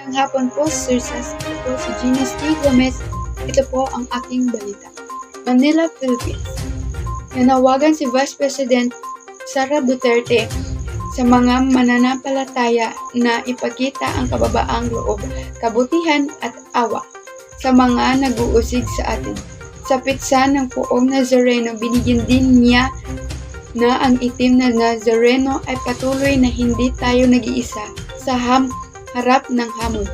Magandang hapon po, Sir Sas. Ito po si Genius T. Gomez. Ito po ang aking balita. Manila, Philippines. Nanawagan si Vice President Sara Duterte sa mga mananampalataya na ipakita ang kababaang loob, kabutihan at awa sa mga nag-uusig sa atin. Sa pitsa ng Poong Nazareno, binigyan din niya na ang itim na Nazareno ay patuloy na hindi tayo nag-iisa sa harap ng hamon.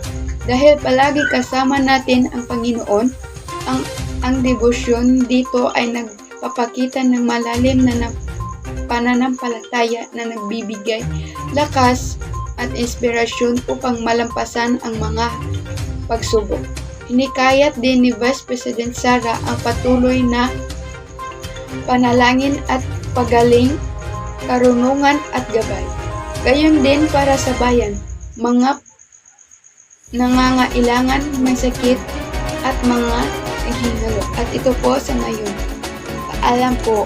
Dahil palagi kasama natin ang Panginoon, ang debosyon dito ay nagpapakita ng malalim na pananampalataya na nagbibigay lakas at inspirasyon upang malampasan ang mga pagsubok. Hinikayat din ni Vice President Sara ang patuloy na panalangin at pagaling, karunungan at gabay. Gayon din para sa bayan, mga nangangailangan, may sakit at mga naghihingalo. At ito po sa ngayon. Paalam po.